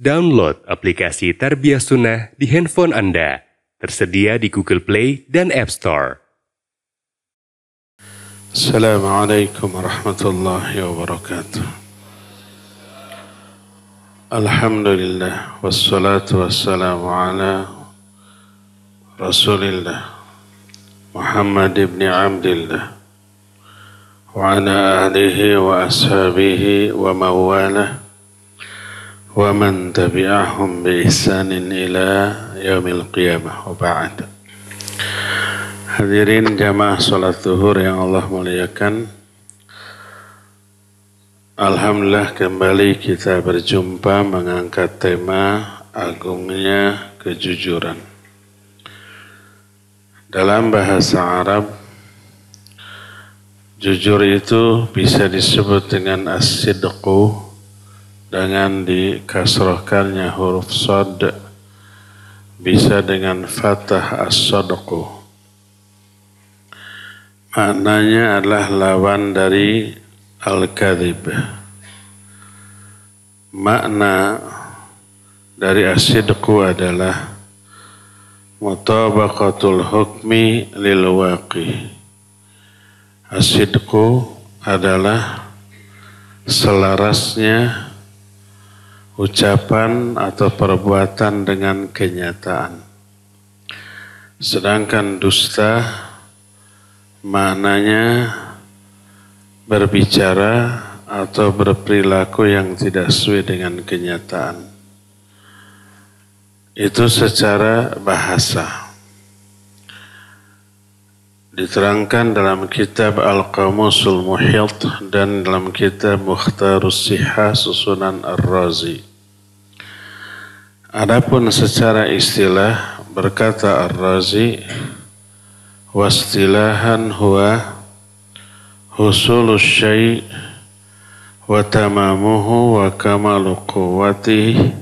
Download aplikasi Tarbiyah Sunnah di handphone Anda. Tersedia di Google Play dan App Store. Assalamualaikum warahmatullahi wabarakatuh. Alhamdulillah wassalatu wassalamu ala Rasulillah Muhammad ibn Abdillah wa ala alihi wa ashabihi wa mawalah wa man tabi'ahum bi ihsanin ila yaumil qiyamah wa ba'd. Hadirin jamaah salat zuhur yang Allah muliakan, alhamdulillah kembali kita berjumpa mengangkat tema agungnya kejujuran. Dalam bahasa Arab, jujur itu bisa disebut dengan as-sidqu dengan dikasrohkannya huruf shad, bisa dengan fathah as-sadqu. Maknanya adalah lawan dari al-kadhib. Makna dari as-sidqu adalah mutabaqatul hukmi lil waqi. As-sidqu adalah selarasnya ucapan atau perbuatan dengan kenyataan. Sedangkan dusta maknanya berbicara atau berperilaku yang tidak sesuai dengan kenyataan. Itu secara bahasa. Diterangkan dalam kitab Al-Qamusul Muhyit dan dalam kitab Mukhtarus Sihah susunan Ar-Razi. Adapun secara istilah berkata Ar-Razi, wastilahan huwa husulus syai' wa tamamuhu wa kamalu quwwatihi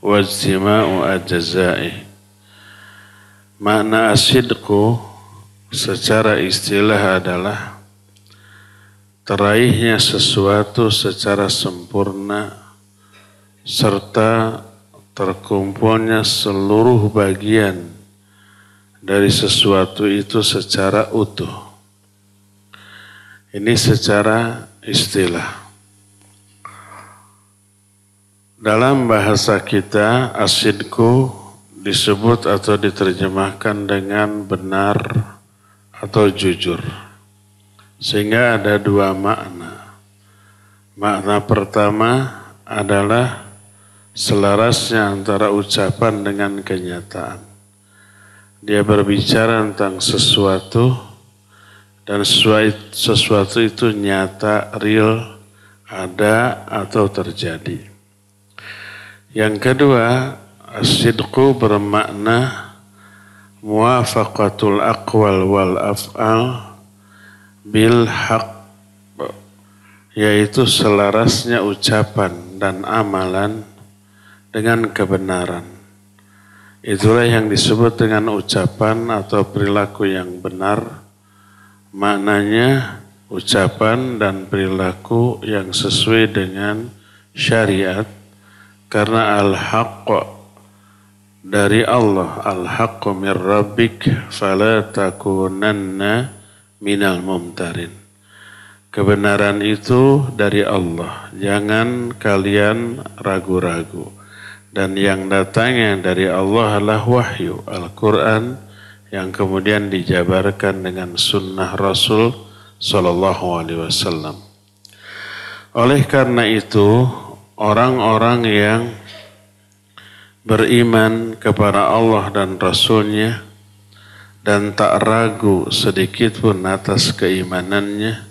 wa ijtima'u ajza'i. Makna as-sidqu secara istilah adalah teraihnya sesuatu secara sempurna serta terkumpulnya seluruh bagian dari sesuatu itu secara utuh. Ini secara istilah. Dalam bahasa kita, as-sidqu disebut atau diterjemahkan dengan benar atau jujur. Sehingga ada dua makna. Makna pertama adalah selarasnya antara ucapan dengan kenyataan. Dia berbicara tentang sesuatu dan sesuatu itu nyata, real, ada atau terjadi. Yang kedua, as-sidqu bermakna muwafaqatul aqwal wal af'al bil haqq, yaitu selarasnya ucapan dan amalan dengan kebenaran. Itulah yang disebut dengan ucapan atau perilaku yang benar. Maknanya ucapan dan perilaku yang sesuai dengan syariat, karena al-haqq dari Allah, al-haqqu min rabbik fala takunanna minal mumtarin. Kebenaran itu dari Allah, jangan kalian ragu-ragu. Dan yang datangnya dari Allah adalah wahyu, Al-Quran, yang kemudian dijabarkan dengan sunnah Rasul Sallallahu Alaihi Wasallam. Oleh karena itu, orang-orang yang beriman kepada Allah dan Rasulnya dan tak ragu sedikit pun atas keimanannya,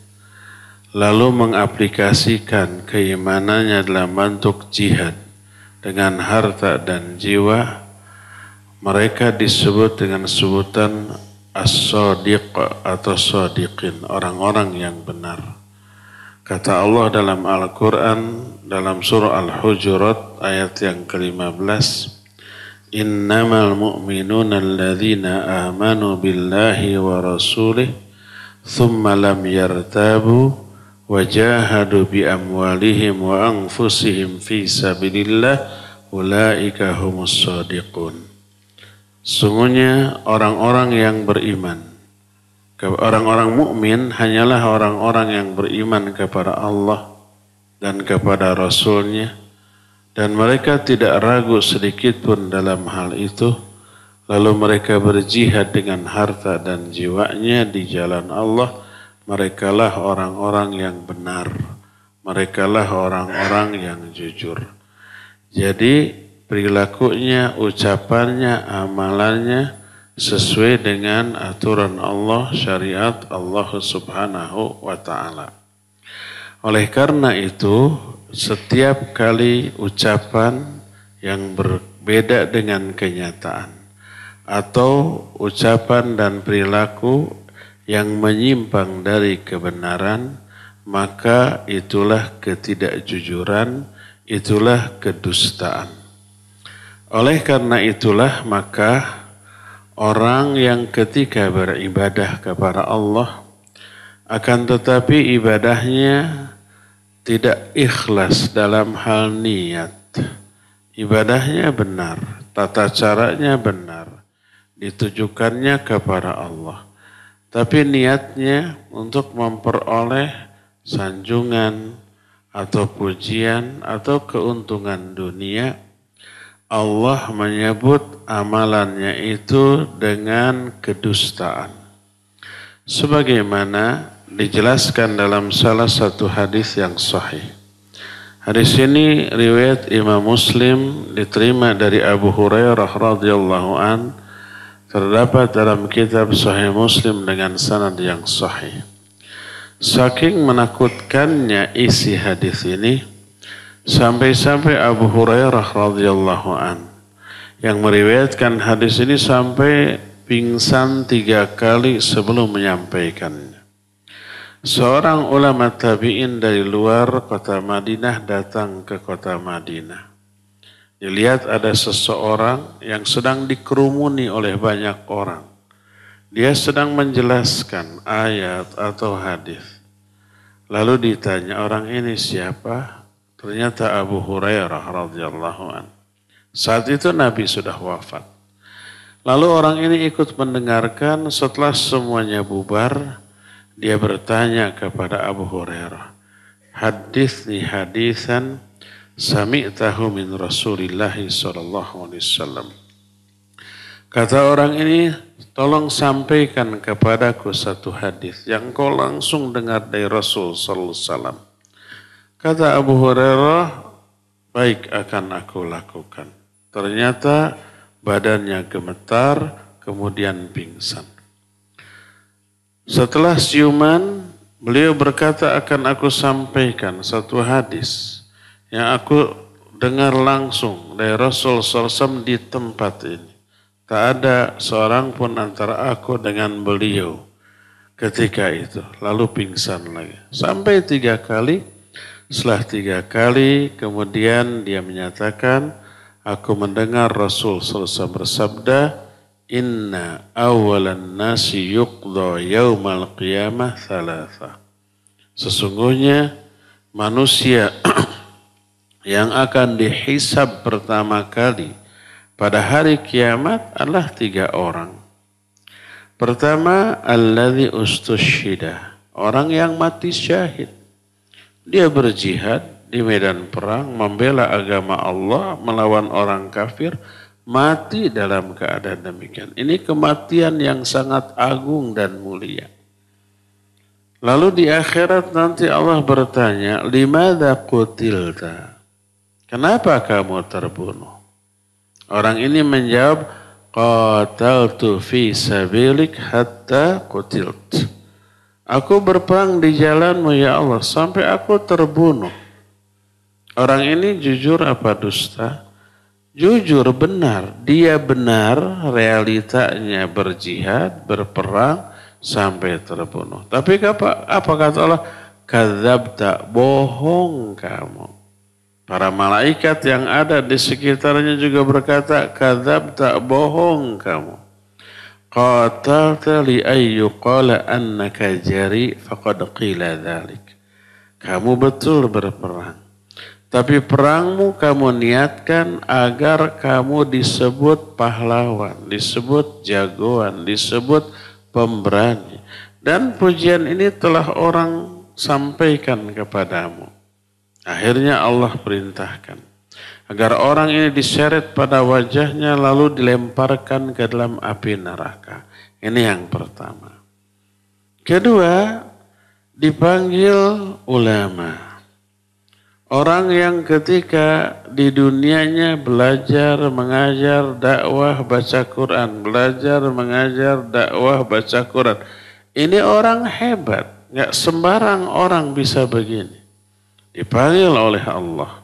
lalu mengaplikasikan keimanannya dalam bentuk jihad dengan harta dan jiwa, mereka disebut dengan sebutan as-sadiq atau sadiqin, orang-orang yang benar. Kata Allah dalam Al-Quran, dalam surah Al-Hujurat ayat yang ke-15, innamal mu'minuna alladhina amanu billahi wa rasulih thumma lam yartabu wajahadu bi amwalihim wa anfusihim fi sabilillah ulaika humus shadiqun. Sungguhnya orang-orang yang beriman, orang-orang mukmin hanyalah orang-orang yang beriman kepada Allah dan kepada Rasul-Nya, dan mereka tidak ragu sedikit pun dalam hal itu, lalu mereka berjihad dengan harta dan jiwanya di jalan Allah. Merekalah orang-orang yang benar, merekalah orang-orang yang jujur. Jadi perilakunya, ucapannya, amalannya sesuai dengan aturan Allah, syariat Allah Subhanahu wa ta'ala. Oleh karena itu, setiap kali ucapan yang berbeda dengan kenyataan atau ucapan dan perilaku yang menyimpang dari kebenaran, maka itulah ketidakjujuran, itulah kedustaan. Oleh karena itulah maka orang yang ketika beribadah kepada Allah akan tetapi ibadahnya tidak ikhlas dalam hal niat. Ibadahnya benar, tata caranya benar, ditujukannya kepada Allah. Tapi niatnya untuk memperoleh sanjungan atau pujian atau keuntungan dunia, Allah menyebut amalannya itu dengan kedustaan. Sebagaimana dijelaskan dalam salah satu hadis yang sahih. Hadis ini riwayat Imam Muslim, diterima dari Abu Hurairah radhiyallahu an, terdapat dalam kitab Sahih Muslim dengan sanad yang sahih. Saking menakutkannya isi hadis ini, sampai-sampai Abu Hurairah radhiyallahu an yang meriwayatkan hadis ini sampai pingsan 3 kali sebelum menyampaikannya. Seorang ulama tabi'in dari luar kota Madinah datang ke kota Madinah. Dilihat ada seseorang yang sedang dikerumuni oleh banyak orang. Dia sedang menjelaskan ayat atau hadis. Lalu ditanya, orang ini siapa? Ternyata Abu Hurairah radhiyallahu an. Saat itu Nabi sudah wafat. Lalu orang ini ikut mendengarkan. Setelah semuanya bubar, dia bertanya kepada Abu Hurairah, haditsni hadisan sami'tahu min Rasulillah sallallahu alaihi wasallam. Kata orang ini, tolong sampaikan kepadaku satu hadis yang kau langsung dengar dari Rasul sallallahu alaihi wasallam. Kata Abu Hurairah, baik, akan aku lakukan. Ternyata badannya gemetar, kemudian pingsan. Setelah siuman, beliau berkata, akan aku sampaikan satu hadis yang aku dengar langsung dari Rasul SAW di tempat ini. Tak ada seorang pun antara aku dengan beliau ketika itu. Lalu pingsan lagi. Sampai 3 kali. Setelah 3 kali kemudian dia menyatakan, aku mendengar Rasul SAW bersabda, inna awalan nasi yuqda yaumal qiyamah thalatha. Sesungguhnya manusia yang akan dihisab pertama kali pada hari kiamat adalah 3 orang. Pertama, alladzi ustushhida, orang yang mati syahid. Dia berjihad di medan perang, membela agama Allah, melawan orang kafir, mati dalam keadaan demikian. Ini kematian yang sangat agung dan mulia. Lalu di akhirat nanti Allah bertanya, limadza qutilta? Kenapa kamu terbunuh? Orang ini menjawab, qataltu fi sabilik hatta qutilt. Aku berperang di jalanmu ya Allah sampai aku terbunuh. Orang ini jujur apa dusta? Jujur, benar. Dia benar, realitanya berjihad, berperang sampai terbunuh. Tapi apa kata Allah? Kadzabta, bohong kamu. Para malaikat yang ada di sekitarnya juga berkata, kadzabta, bohong kamu. Qatalta li ayyuqala annaka jari faqad qila dzalik. Kamu betul berperang. Tapi perangmu kamu niatkan agar kamu disebut pahlawan, disebut jagoan, disebut pemberani. Dan pujian ini telah orang sampaikan kepadamu. Akhirnya Allah perintahkan agar orang ini diseret pada wajahnya lalu dilemparkan ke dalam api neraka. Ini yang pertama. Kedua, dipanggil ulama. Orang yang ketika di dunianya belajar, mengajar, dakwah, baca Quran. Belajar, mengajar, dakwah, baca Quran. Ini orang hebat. Nggak sembarang orang bisa begini. Dipanggil oleh Allah.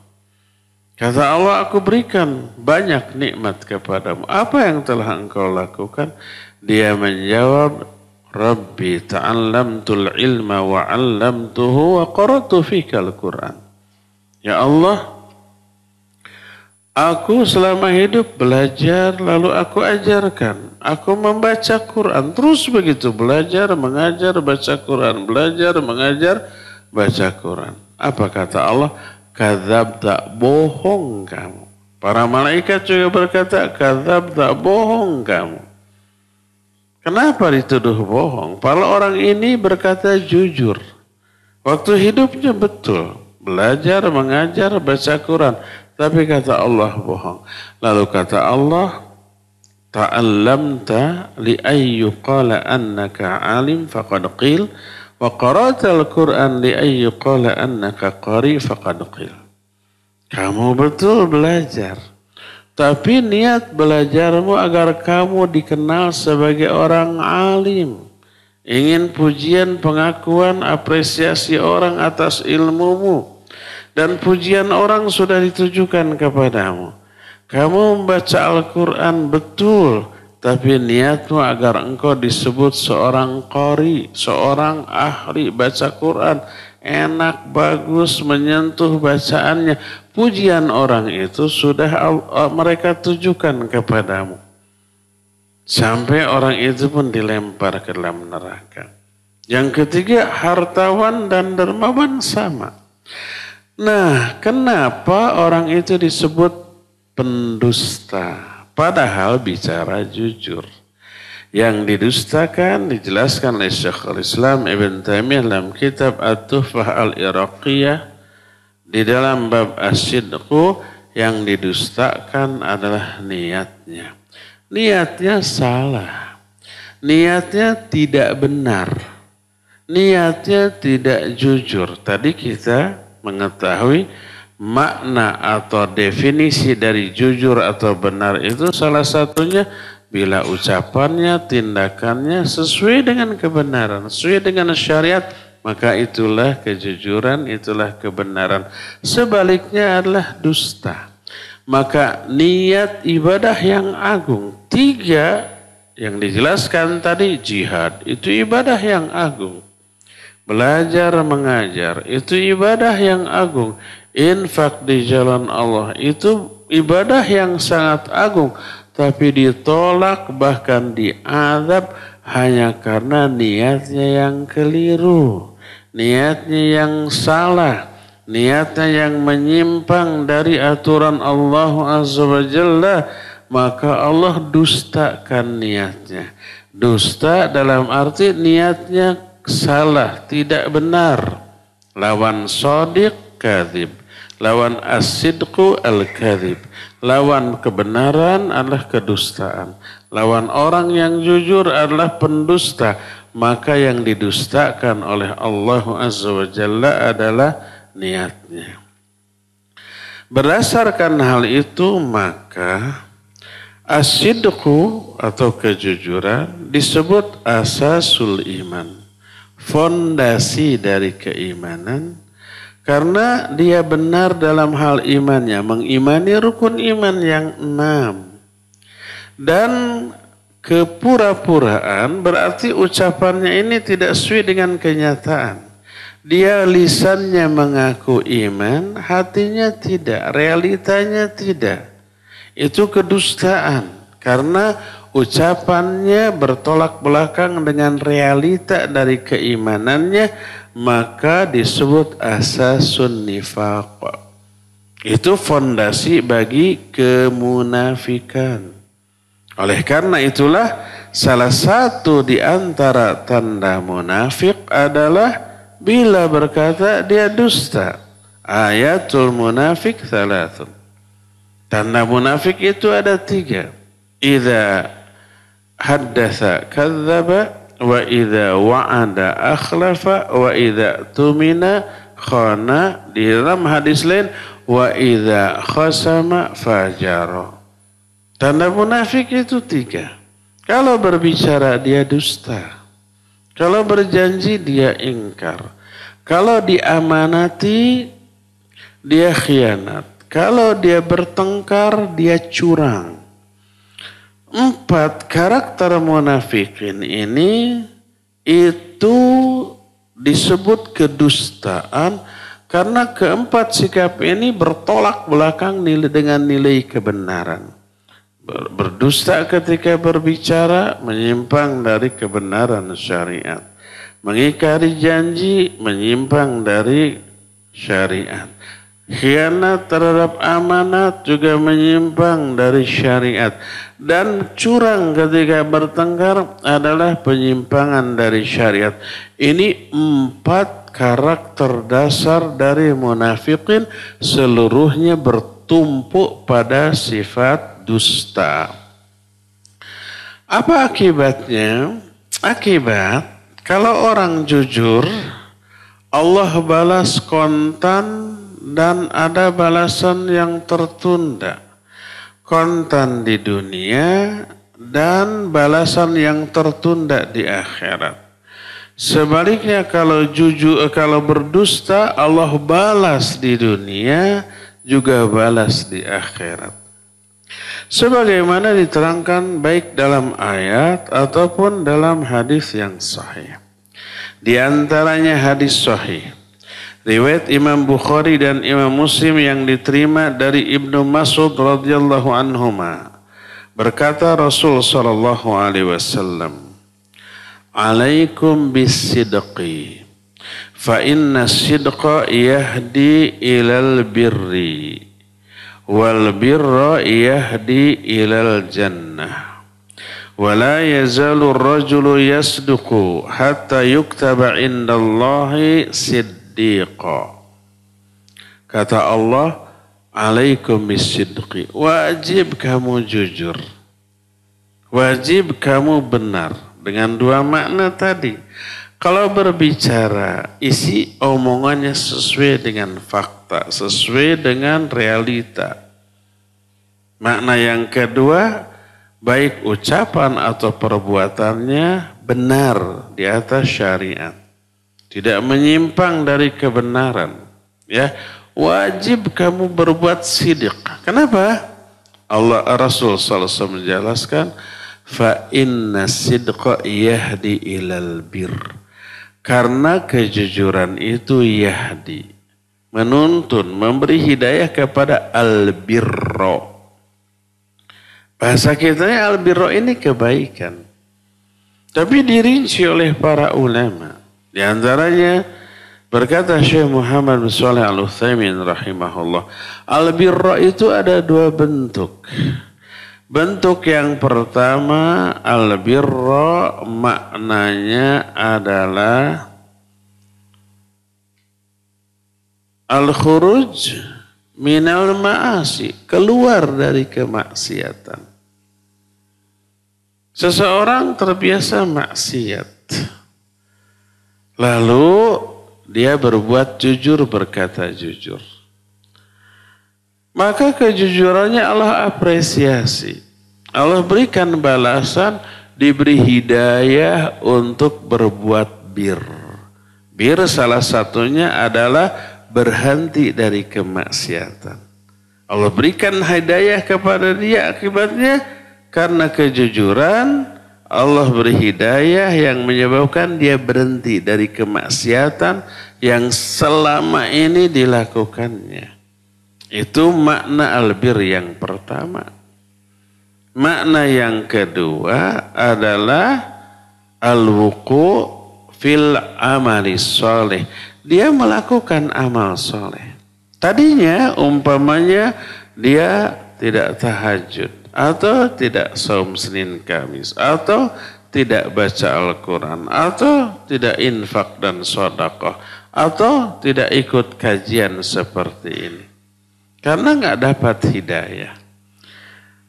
Kata Allah, aku berikan banyak nikmat kepadamu. Apa yang telah engkau lakukan? Dia menjawab, Rabbi ta'allamtul ilma wa 'allamtuhu wa qara'tu fikal Quran. Ya Allah, aku selama hidup belajar lalu aku ajarkan. Aku membaca Quran. Terus begitu belajar, mengajar, baca Quran. Belajar, mengajar, baca Quran. Apa kata Allah? Kadzabta, bohong kamu. Para malaikat juga berkata, kadzabta, bohong kamu. Kenapa dituduh bohong? Para orang ini berkata jujur. Waktu hidupnya betul. Belajar, mengajar, baca Quran. Tapi kata Allah bohong. Lalu kata Allah, ta'allamta li'ayyuqala annaka alim faqad qil. Wa qara'tal Quran li'ayyuqala annaka qari faqad qil. Kamu betul belajar. Tapi niat belajarmu agar kamu dikenal sebagai orang alim. Ingin pujian, pengakuan, apresiasi orang atas ilmumu. Dan pujian orang sudah ditujukan kepadamu. Kamu membaca Al-Quran betul. Tapi niatmu agar engkau disebut seorang qari, seorang ahli baca Quran. Enak, bagus, menyentuh bacaannya. Pujian orang itu sudah mereka tujukan kepadamu. Sampai orang itu pun dilempar ke dalam neraka. Yang ketiga, hartawan dan dermawan sama. Nah, kenapa orang itu disebut pendusta? Padahal bicara jujur. Yang didustakan dijelaskan oleh Syekhul Islam Ibn Taimiyah dalam kitab At-Tuhfah Al-Iraqiyah. Di dalam bab as-sidqu, yang didustakan adalah niatnya. Niatnya salah. Niatnya tidak benar. Niatnya tidak jujur. Tadi kita mengetahui makna atau definisi dari jujur atau benar itu salah satunya bila ucapannya, tindakannya sesuai dengan kebenaran, sesuai dengan syariat, maka itulah kejujuran, itulah kebenaran. Sebaliknya adalah dusta. Maka niat ibadah yang agung, 3 yang dijelaskan tadi, jihad, itu ibadah yang agung. Belajar mengajar, itu ibadah yang agung. Infak di jalan Allah, itu ibadah yang sangat agung. Tapi ditolak bahkan diazab hanya karena niatnya yang keliru. Niatnya yang salah. Niatnya yang menyimpang dari aturan Allah Azza wa Jalla. Maka Allah dustakan niatnya. Dusta dalam arti niatnya salah, tidak benar. Lawan shadiq, kadzib. Lawan as-sidqu, al-kadzib. Lawan kebenaran adalah kedustaan. Lawan orang yang jujur adalah pendusta. Maka yang didustakan oleh Allah Azza wa Jalla adalah niatnya. Berdasarkan hal itu maka as-sidqu atau kejujuran disebut asasul iman. Fondasi dari keimanan. Karena dia benar dalam hal imannya. Mengimani rukun iman yang 6. Dan kepura-puraan berarti ucapannya ini tidak sesuai dengan kenyataan. Dia lisannya mengaku iman, hatinya tidak, realitanya tidak. Itu kedustaan. Karena ucapannya bertolak belakang dengan realita dari keimanannya. Maka disebut asasun nifaq. Itu fondasi bagi kemunafikan. Oleh karena itulah salah satu di antara tanda munafik adalah bila berkata dia dusta. Ayatul munafik thalathun. Tanda munafik itu ada 3. Idza haddatsa kadzdzaba wa idza wa'ada akhlafa wa idza tumina khana. Di dalam hadis lain wa idza khasama fajara. Tanda munafik itu 3. Kalau berbicara dia dusta. Kalau berjanji dia ingkar. Kalau diamanati dia khianat. Kalau dia bertengkar dia curang. 4 karakter munafikin ini itu disebut kedustaan karena keempat sikap ini bertolak belakang dengan nilai kebenaran. Berdusta ketika berbicara menyimpang dari kebenaran syariat. Mengingkari janji menyimpang dari syariat. Khianat terhadap amanat juga menyimpang dari syariat. Dan curang ketika bertengkar adalah penyimpangan dari syariat. Ini 4 karakter dasar dari munafikin, seluruhnya bertumpuk pada sifat dusta. Apa akibatnya? Akibat kalau orang jujur, Allah balas kontan dan ada balasan yang tertunda. Kontan di dunia dan balasan yang tertunda di akhirat. Sebaliknya kalau berdusta, Allah balas di dunia juga balas di akhirat. Sebagaimana diterangkan baik dalam ayat ataupun dalam hadis yang sahih. Di antaranya hadis sahih riwayat Imam Bukhari dan Imam Muslim yang diterima dari Ibnu Mas'ud radhiyallahu anhuma. Berkata Rasul sallallahu alaihi wasallam, "Alaikum bis-sidqi, fa inna as-sidqa yahdi ilal birri, wal birra yahdi ilal jannah. Wa la yazalu ar-rajulu yasduqu hatta yuktaba indallahi sidqa." Kata Allah, alaikum bisidqi, wajib kamu jujur, wajib kamu benar. Dengan 2 makna tadi. Kalau berbicara, isi omongannya sesuai dengan fakta, sesuai dengan realita. Makna yang kedua, baik ucapan atau perbuatannya benar di atas syariat. Tidak menyimpang dari kebenaran. Ya, wajib kamu berbuat sidiq. Kenapa? Rasul SAW menjelaskan, fa inna sidqa yahdi ilal bir. Karena kejujuran itu yahdi, menuntun, memberi hidayah kepada al-birro. Bahasa kitanya al-birro ini kebaikan. Tapi dirinci oleh para ulama. Di antaranya berkata Syekh Muhammad bin Shalih Al-Utsaimin rahimahullah, al-birra itu ada 2 bentuk. Bentuk yang pertama, al-birra maknanya adalah al-khuruj minal ma'asi, keluar dari kemaksiatan. Seseorang terbiasa maksiat. Lalu dia berbuat jujur, berkata jujur. Maka kejujurannya Allah apresiasi. Allah berikan balasan, diberi hidayah untuk berbuat bir. Bir salah satunya adalah berhenti dari kemaksiatan. Allah berikan hidayah kepada dia, akibatnya karena kejujuran Allah beri hidayah yang menyebabkan dia berhenti dari kemaksiatan yang selama ini dilakukannya. Itu makna albir yang pertama. Makna yang kedua adalah al-wuqu fil amali soleh. Dia melakukan amal soleh. Tadinya umpamanya dia tidak tahajud, atau tidak saum Senin Kamis, atau tidak baca Al-Quran, atau tidak infak dan sedekah, atau tidak ikut kajian seperti ini. Karena nggak dapat hidayah.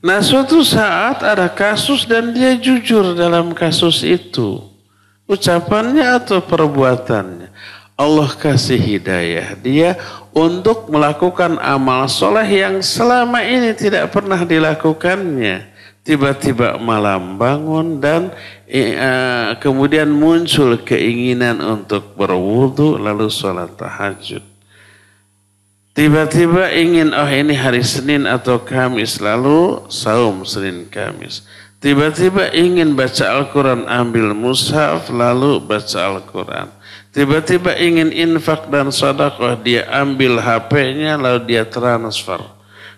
Nah, suatu saat ada kasus dan dia jujur dalam kasus itu. Ucapannya atau perbuatannya. Allah kasih hidayah dia untuk melakukan amal soleh yang selama ini tidak pernah dilakukannya. Tiba-tiba malam bangun dan kemudian muncul keinginan untuk berwudu lalu sholat tahajud. Tiba-tiba ingin, oh ini hari Senin atau Kamis, lalu saum Senin Kamis. Tiba-tiba ingin baca Al-Quran, ambil mushaf, lalu baca Al-Quran. Tiba-tiba ingin infak dan sedekah, dia ambil HP-nya, lalu dia transfer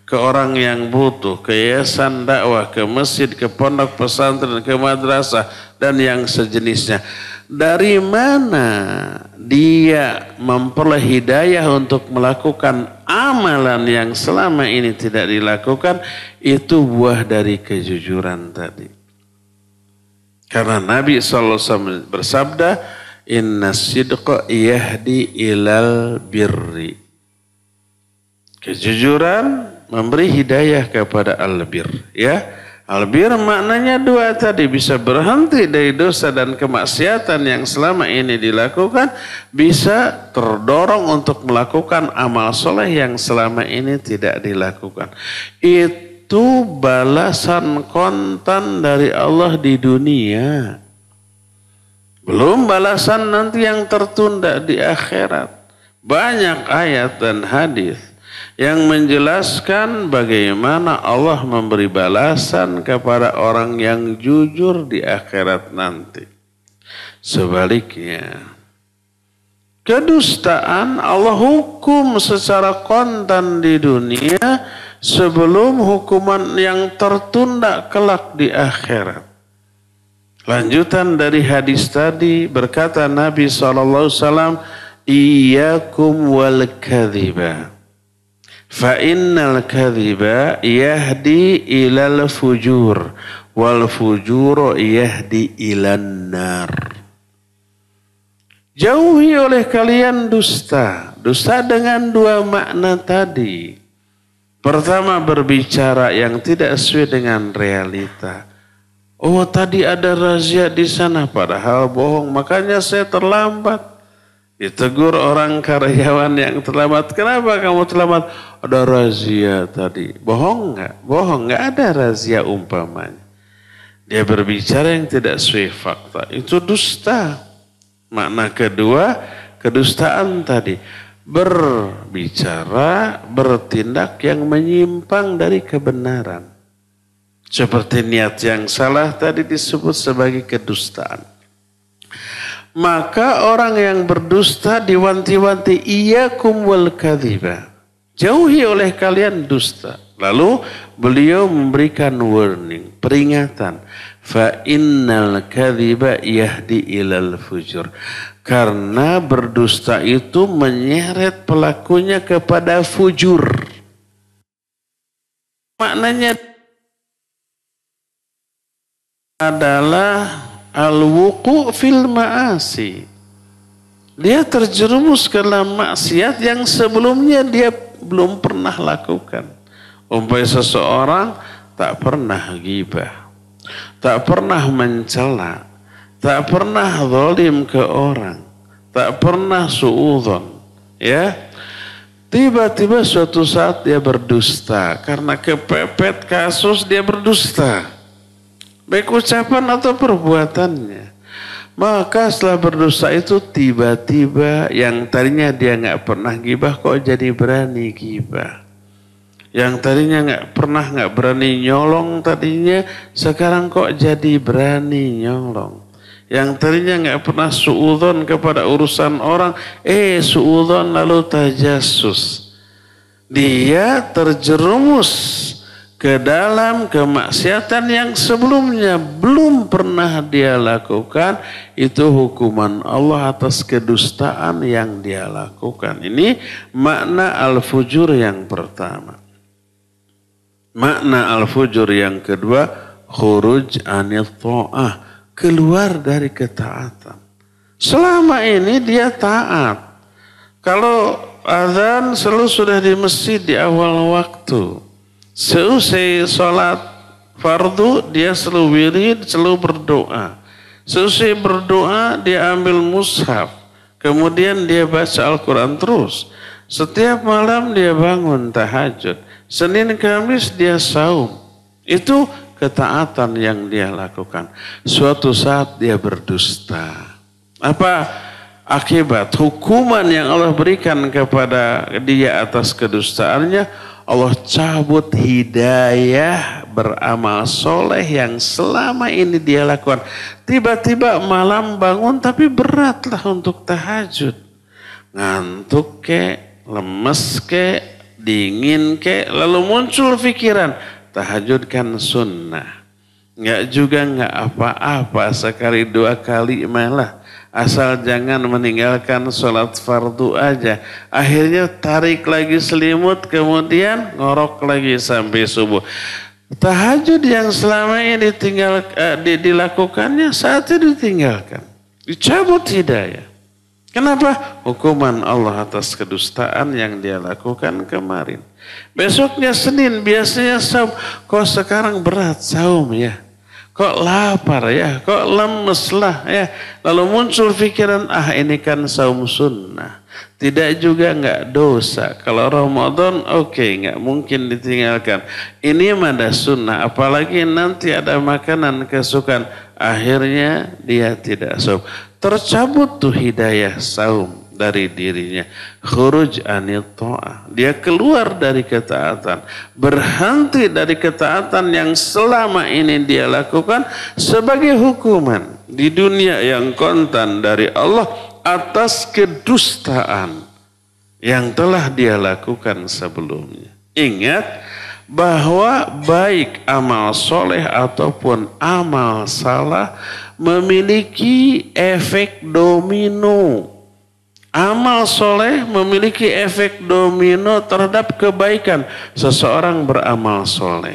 ke orang yang butuh, ke yayasan dakwah, ke masjid, ke pondok pesantren, ke madrasah, dan yang sejenisnya. Dari mana dia memperoleh hidayah untuk melakukan amalan yang selama ini tidak dilakukan? Itu buah dari kejujuran tadi. Karena Nabi SAW bersabda, inna sidqa yahdi ilal birri. Kejujuran memberi hidayah kepada albir. Ya. Albir maknanya dua tadi, bisa berhenti dari dosa dan kemaksiatan yang selama ini dilakukan, bisa terdorong untuk melakukan amal soleh yang selama ini tidak dilakukan. Itu balasan kontan dari Allah di dunia. Belum balasan nanti yang tertunda di akhirat. Banyak ayat dan hadis yang menjelaskan bagaimana Allah memberi balasan kepada orang yang jujur di akhirat nanti. Sebaliknya, kedustaan Allah hukum secara kontan di dunia sebelum hukuman yang tertunda kelak di akhirat. Lanjutan dari hadis tadi berkata Nabi SAW, iyyakum wal kadhiba. Fa innal kadhiba yahdi ilal fujur wal fujur yahdi ilan nar. Jauhi oleh kalian dusta. Dusta dengan dua makna tadi. Pertama, berbicara yang tidak sesuai dengan realita. Oh, tadi ada razia di sana padahal bohong, makanya saya terlambat. Ditegur orang karyawan yang terlambat. Kenapa kamu terlambat? Ada razia tadi. Bohong enggak? Bohong, enggak ada razia umpamanya. Dia berbicara yang tidak sesuai fakta. Itu dusta. Makna kedua, kedustaan tadi. Berbicara, bertindak yang menyimpang dari kebenaran. Seperti niat yang salah tadi disebut sebagai kedustaan. Maka orang yang berdusta diwanti-wanti, iyyakum wal kadhiba. Jauhi oleh kalian dusta. Lalu beliau memberikan warning, peringatan. Fa innal kadhiba yahdi ilal fujur. Karena berdusta itu menyeret pelakunya kepada fujur. Maknanya adalah al-wuqu' fil ma'asi. Dia terjerumus ke dalam maksiat yang sebelumnya dia belum pernah lakukan. Umpamanya seseorang tak pernah ghibah, tak pernah mencela, tak pernah zalim ke orang, tak pernah suudzon, ya. Tiba-tiba suatu saat dia berdusta karena kepepet kasus dia berdusta. Baik ucapan atau perbuatannya. Maka setelah berdosa itu tiba-tiba yang tadinya dia nggak pernah gibah kok jadi berani gibah. Yang tadinya nggak berani nyolong tadinya sekarang kok jadi berani nyolong. Yang tadinya nggak pernah suudzon kepada urusan orang, suudzon lalu tajassus. Dia terjerumus ke dalam kemaksiatan yang sebelumnya belum pernah dia lakukan, itu hukuman Allah atas kedustaan yang dia lakukan. Ini makna al-fujur yang pertama. Makna al-fujur yang kedua, khuruj anil ta'ah, keluar dari ketaatan. Selama ini dia taat. Kalau azan selalu sudah di masjid di awal waktu. Seusai sholat fardu dia selalu wirid, selalu berdoa. Seusai berdoa dia ambil mushaf. Kemudian dia baca Al-Quran terus. Setiap malam dia bangun tahajud. Senin Kamis dia saum. Itu ketaatan yang dia lakukan. Suatu saat dia berdusta. Apa akibat hukuman yang Allah berikan kepada dia atas kedustaannya? Allah cabut hidayah beramal soleh yang selama ini dia lakukan. Tiba-tiba malam bangun tapi beratlah untuk tahajud. Ngantuk lemes dingin lalu muncul pikiran, tahajud kan sunnah. Enggak apa-apa, sekali 2 kali malah. Asal jangan meninggalkan sholat fardu aja. Akhirnya tarik lagi selimut, kemudian ngorok lagi sampai subuh. Tahajud yang selama ini dilakukannya saatnya ditinggalkan. Dicabut hidayah. Kenapa? Hukuman Allah atas kedustaan yang dia lakukan kemarin. Besoknya Senin biasanya saum. Kok sekarang berat saum ya? Kok lapar ya, kok lemes lah ya. Lalu muncul pikiran, ini kan saum sunnah. Tidak juga enggak dosa. Kalau Ramadan enggak mungkin ditinggalkan. Ini ada sunnah, apalagi nanti ada makanan kesukaan. Akhirnya dia tidak saum. Tercabut tuh hidayah saum dari dirinya. Khuruj anil ta'ah. Dia keluar dari ketaatan. Berhenti dari ketaatan yang selama ini dia lakukan sebagai hukuman di dunia yang kontan dari Allah atas kedustaan yang telah dia lakukan sebelumnya. Ingat bahwa baik amal soleh ataupun amal salah memiliki efek domino. Amal soleh memiliki efek domino terhadap kebaikan. Seseorang beramal soleh.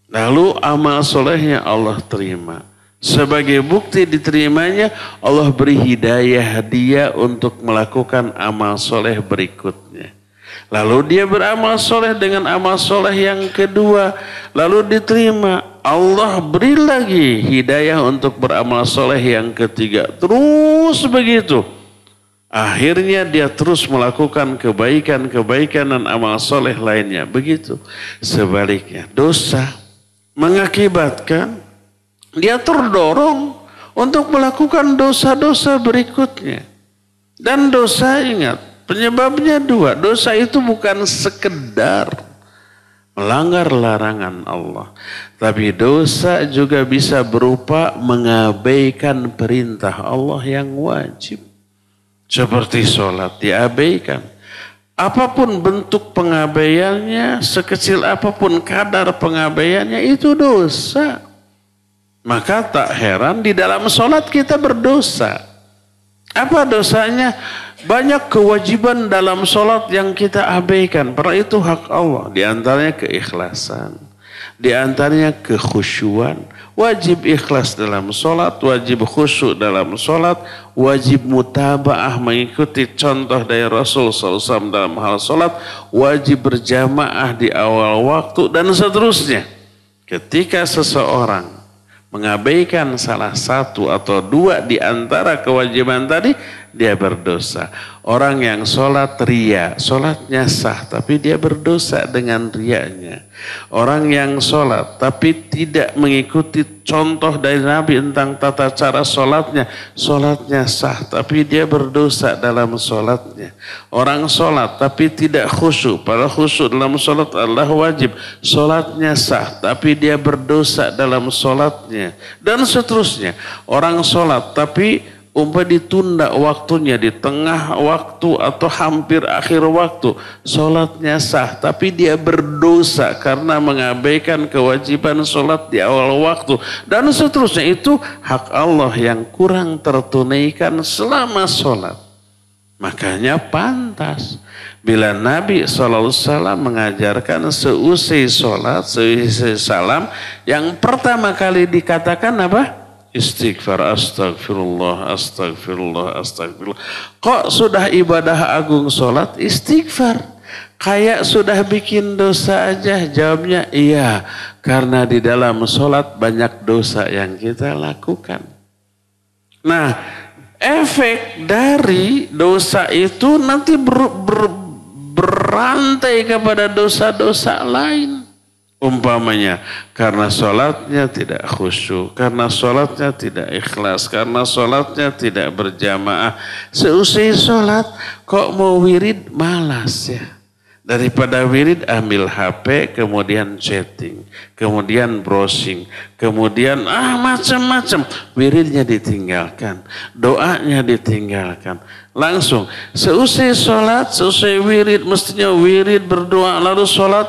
Lalu amal solehnya Allah terima. Sebagai bukti diterimanya, Allah beri hidayah dia untuk melakukan amal soleh berikutnya. Lalu dia beramal soleh dengan amal soleh yang kedua. Lalu diterima. Allah beri lagi hidayah untuk beramal soleh yang ketiga. Terus begitu. Akhirnya dia terus melakukan kebaikan-kebaikan dan amal soleh lainnya. Begitu. Sebaliknya, dosa mengakibatkan dia terdorong untuk melakukan dosa-dosa berikutnya. Dan dosa, ingat, penyebabnya 2. Dosa itu bukan sekedar melanggar larangan Allah. Tapi dosa juga bisa berupa mengabaikan perintah Allah yang wajib. Seperti sholat diabaikan. Apapun bentuk pengabaiannya, sekecil apapun kadar pengabaiannya, itu dosa. Maka tak heran di dalam sholat kita berdosa. Apa dosanya? Banyak kewajiban dalam sholat yang kita abaikan. Padahal itu hak Allah. Di antaranya keikhlasan. Di antaranya kekhusyuan. Wajib ikhlas dalam sholat, wajib khusyuk dalam sholat, wajib mutaba'ah mengikuti contoh dari Rasul SAW dalam hal sholat, wajib berjamaah di awal waktu, dan seterusnya. Ketika seseorang mengabaikan salah satu atau 2 di antara kewajiban tadi, dia berdosa. Orang yang sholat ria, sholatnya sah, tapi dia berdosa dengan rianya. Orang yang sholat tapi tidak mengikuti contoh dari Nabi tentang tata cara sholatnya, sholatnya sah, tapi dia berdosa dalam sholatnya. Orang sholat tapi tidak khusyuk, padahal khusyuk dalam sholat adalah wajib, sholatnya sah, tapi dia berdosa dalam sholatnya. Dan seterusnya, orang sholat tapi ditunda waktunya di tengah waktu atau hampir akhir waktu, sholatnya sah, tapi dia berdosa karena mengabaikan kewajiban sholat di awal waktu, dan seterusnya, itu hak Allah yang kurang tertunaikan selama sholat. Makanya pantas bila Nabi SAW mengajarkan seusai sholat, seusai salam, yang pertama kali dikatakan apa? Istighfar, astagfirullah, astagfirullah, astagfirullah. Kok sudah ibadah agung sholat istighfar? Kayak sudah bikin dosa aja. Jawabnya iya, karena di dalam sholat banyak dosa yang kita lakukan. Nah, efek dari dosa itu nanti berantai kepada dosa-dosa lain. Umpamanya karena sholatnya tidak khusyuk, karena sholatnya tidak ikhlas, karena sholatnya tidak berjamaah. Seusai sholat kok mau wirid, malas ya. Daripada wirid ambil HP, kemudian chatting, kemudian browsing, kemudian macam-macam. Wiridnya ditinggalkan, doanya ditinggalkan. Langsung seusai sholat, seusai wirid, mestinya wirid berdoa, lalu sholat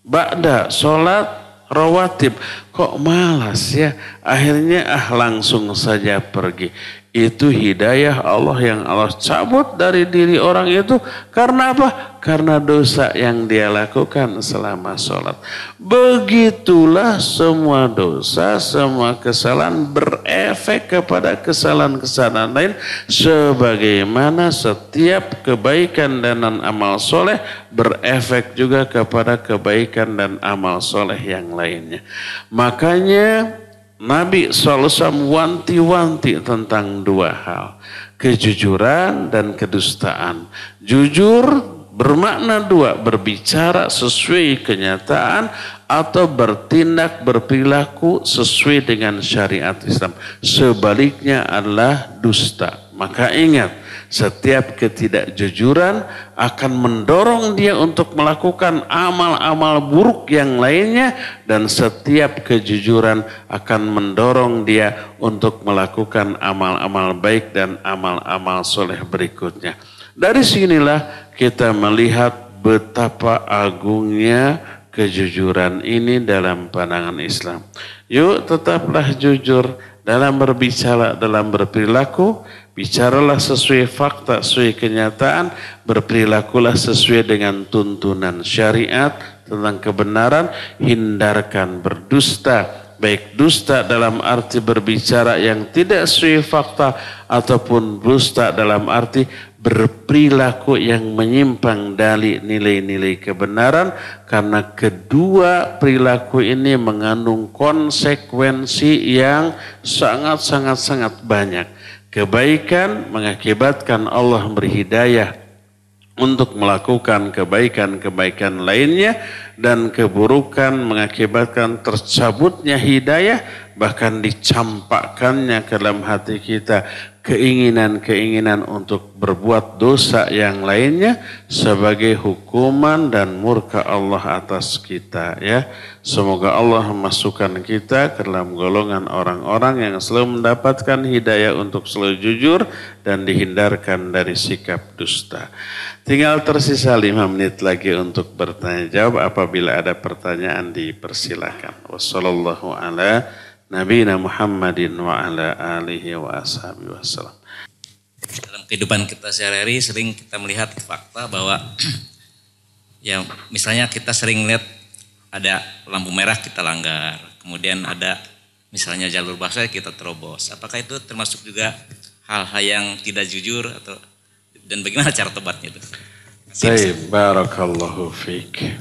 ba'da, sholat rawatib. Kok malas ya? Akhirnya langsung saja pergi. Itu hidayah Allah yang Allah cabut dari diri orang itu. Karena apa? Karena dosa yang dia lakukan selama sholat. Begitulah semua dosa, semua kesalahan berefek kepada kesalahan-kesalahan lain. Sebagaimana setiap kebaikan dan amal soleh berefek juga kepada kebaikan dan amal soleh yang lainnya. Makanya Nabi SAW wanti-wanti tentang dua hal. Kejujuran dan kedustaan. Jujur bermakna dua, berbicara sesuai kenyataan atau bertindak berperilaku sesuai dengan syariat Islam. Sebaliknya adalah dusta. Maka ingat, setiap ketidakjujuran akan mendorong dia untuk melakukan amal-amal buruk yang lainnya, dan setiap kejujuran akan mendorong dia untuk melakukan amal-amal baik dan amal-amal soleh berikutnya. Dari sinilah kita melihat betapa agungnya kejujuran ini dalam pandangan Islam. Yuk tetaplah jujur dalam berbicara, dalam berperilaku. Bicaralah sesuai fakta, sesuai kenyataan. Berperilakulah sesuai dengan tuntunan syariat tentang kebenaran. Hindarkan berdusta. Baik dusta dalam arti berbicara yang tidak sesuai fakta, ataupun dusta dalam arti berperilaku yang menyimpang dari nilai-nilai kebenaran. Karena kedua perilaku ini mengandung konsekuensi yang sangat banyak. Kebaikan mengakibatkan Allah berhidayah untuk melakukan kebaikan-kebaikan lainnya, dan keburukan mengakibatkan tercabutnya hidayah, bahkan dicampakkannya ke dalam hati kita keinginan-keinginan untuk berbuat dosa yang lainnya sebagai hukuman dan murka Allah atas kita ya. Semoga Allah memasukkan kita ke dalam golongan orang-orang yang selalu mendapatkan hidayah untuk selalu jujur dan dihindarkan dari sikap dusta. Tinggal tersisa 5 menit lagi untuk bertanya jawab. Apabila ada pertanyaan dipersilakan. Wassallallahu ala nabiyina Muhammadin wa ala alihi wa ashabihi wasallam. Dalam kehidupan kita sehari-hari sering kita melihat fakta bahwa ya misalnya kita sering lihat ada lampu merah kita langgar, kemudian ada misalnya jalur basah kita terobos. Apakah itu termasuk juga hal-hal yang tidak jujur atau dan bagaimana cara tobatnya itu? Baik, barakallahu fiik.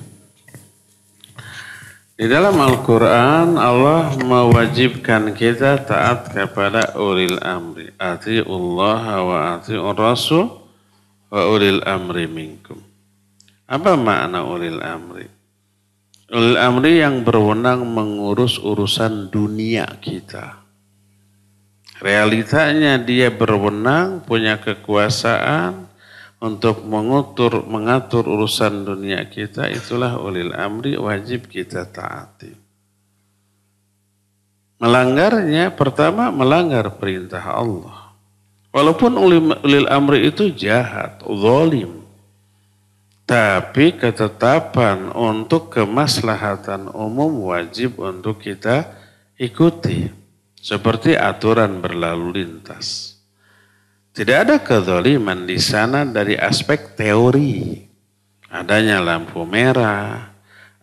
Di dalam Al-Quran Allah mewajibkan kita taat kepada ulil amri. Ati'ullaha wa ati'ur rasul wa ulil amri minkum. Apa makna ulil amri? Ulil amri yang berwenang mengurus urusan dunia kita. Realitanya dia berwenang, punya kekuasaan untuk mengatur urusan dunia kita. Itulah ulil amri, wajib kita taati. Melanggarnya, pertama melanggar perintah Allah. Walaupun ulil amri itu jahat, zalim. Tapi ketetapan untuk kemaslahatan umum wajib untuk kita ikuti. Seperti aturan berlalu lintas. Tidak ada kezaliman di sana dari aspek teori. Adanya lampu merah,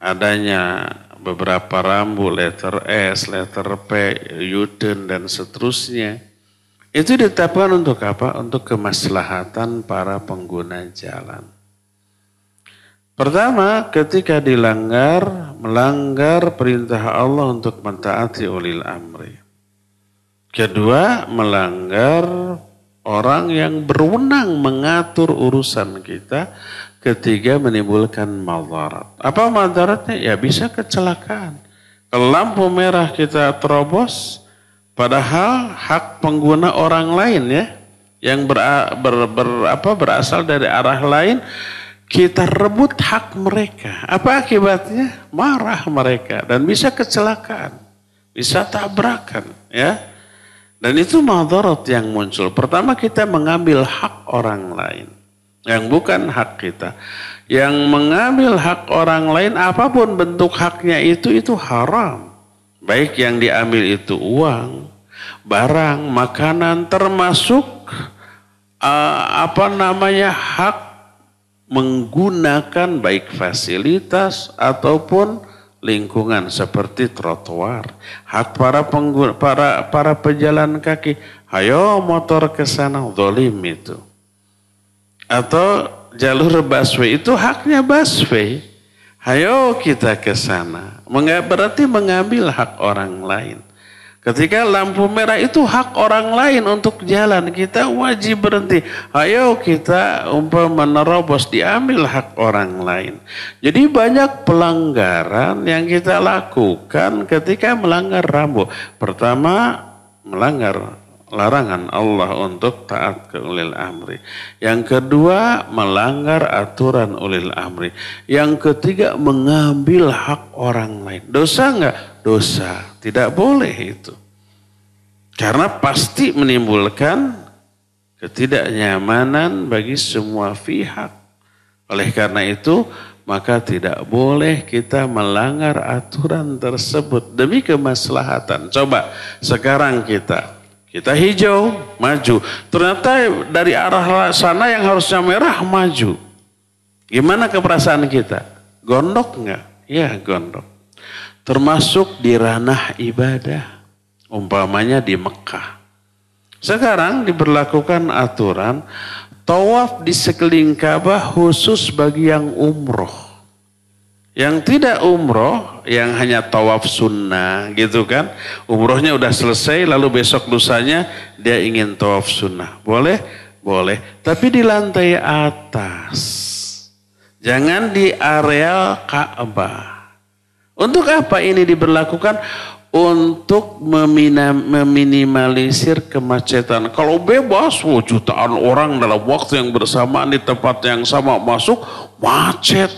adanya beberapa rambu letter S, letter P, U-turn dan seterusnya. Itu ditetapkan untuk apa? Untuk kemaslahatan para pengguna jalan. Pertama, ketika melanggar perintah Allah untuk mentaati ulil amri. Kedua, melanggar orang yang berwenang mengatur urusan kita. Ketiga, menimbulkan madarat. Apa madaratnya? Ya bisa kecelakaan. Kalau lampu merah kita terobos, padahal hak pengguna orang lain ya, yang berasal dari arah lain, kita rebut hak mereka. Apa akibatnya? Marah mereka dan bisa kecelakaan, bisa tabrakan ya. Dan itu madarat yang muncul. Pertama, kita mengambil hak orang lain yang bukan hak kita. Yang mengambil hak orang lain, apapun bentuk haknya itu haram. Baik yang diambil itu uang, barang, makanan, termasuk hak menggunakan baik fasilitas ataupun lingkungan seperti trotoar. Hak para pengguna, para pejalan kaki. Ayo motor ke sana, zalim itu. Atau jalur busway itu haknya busway. Ayo kita ke sana. Berarti mengambil hak orang lain. Ketika lampu merah itu hak orang lain untuk jalan. Kita wajib berhenti. Ayo kita menerobos, diambil hak orang lain. Jadi banyak pelanggaran yang kita lakukan ketika melanggar rambu. Pertama, melanggar larangan Allah untuk taat ke ulil amri. Yang kedua, melanggar aturan ulil amri. Yang ketiga, mengambil hak orang lain. Dosa enggak? Dosa. Tidak boleh itu. Karena pasti menimbulkan ketidaknyamanan bagi semua pihak. Oleh karena itu, maka tidak boleh kita melanggar aturan tersebut demi kemaslahatan. Coba sekarang kita hijau, maju. Ternyata dari arah sana yang harusnya merah, maju. Gimana keperasaan kita? Gondok enggak? Ya, gondok. Termasuk di ranah ibadah. Umpamanya di Mekah. Sekarang diberlakukan aturan tawaf di sekeliling Ka'bah khusus bagi yang umroh. Yang tidak umroh, yang hanya tawaf sunnah gitu kan. Umrohnya udah selesai lalu besok lusanya dia ingin tawaf sunnah. Boleh? Boleh. Tapi di lantai atas. Jangan di area Ka'bah. Untuk apa ini diberlakukan? Untuk meminimalisir kemacetan. Kalau bebas, jutaan orang dalam waktu yang bersamaan di tempat yang sama masuk, macet.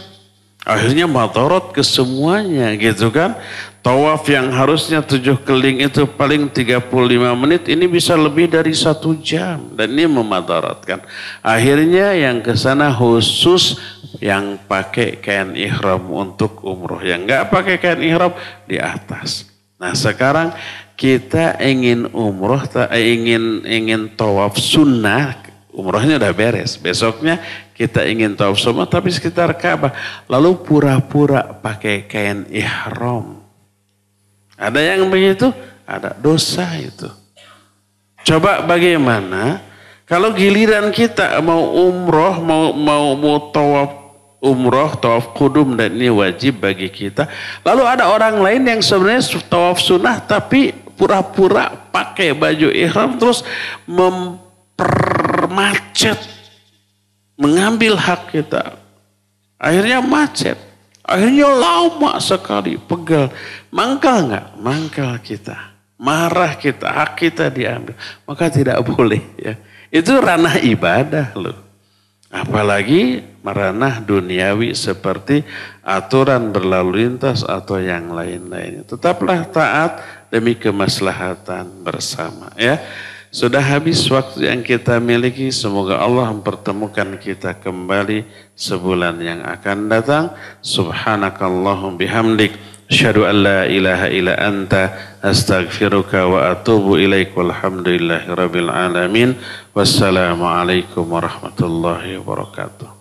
Akhirnya madarat ke semuanya gitu kan. Tawaf yang harusnya 7 keliling itu paling 35 menit. Ini bisa lebih dari 1 jam. Dan ini memadaratkan. Akhirnya yang ke sana khusus yang pakai kain ihram untuk umroh. Yang enggak pakai kain ihram di atas. Nah sekarang kita ingin umroh, ingin tawaf sunnah. Umrohnya udah beres. Besoknya kita ingin tawaf sunnah tapi sekitar Ka'bah. Lalu pura-pura pakai kain ihram. Ada yang begitu? Ada. Dosa itu. Coba bagaimana kalau giliran kita mau umroh, mau tawaf umroh, tawaf qudum dan ini wajib bagi kita. Lalu ada orang lain yang sebenarnya tawaf sunnah tapi pura-pura pakai baju ihram terus mempermacet, mengambil hak kita. Akhirnya macet. Akhirnya lama sekali, pegal. Mangkal enggak? Mangkal kita. Marah kita, hak kita diambil. Maka tidak boleh ya. Itu ranah ibadah loh. Apalagi ranah duniawi seperti aturan berlalu lintas atau yang lain-lainnya. Tetaplah taat demi kemaslahatan bersama ya. Sudah habis waktu yang kita miliki. Semoga Allah mempertemukan kita kembali sebulan yang akan datang. Subhanakallahum bihamdik. Asyhadu an la ilaha illa anta astaghfiruka wa atubu ilaik. Walhamdulillahi rabbil alamin. Wassalamualaikum warahmatullahi wabarakatuh.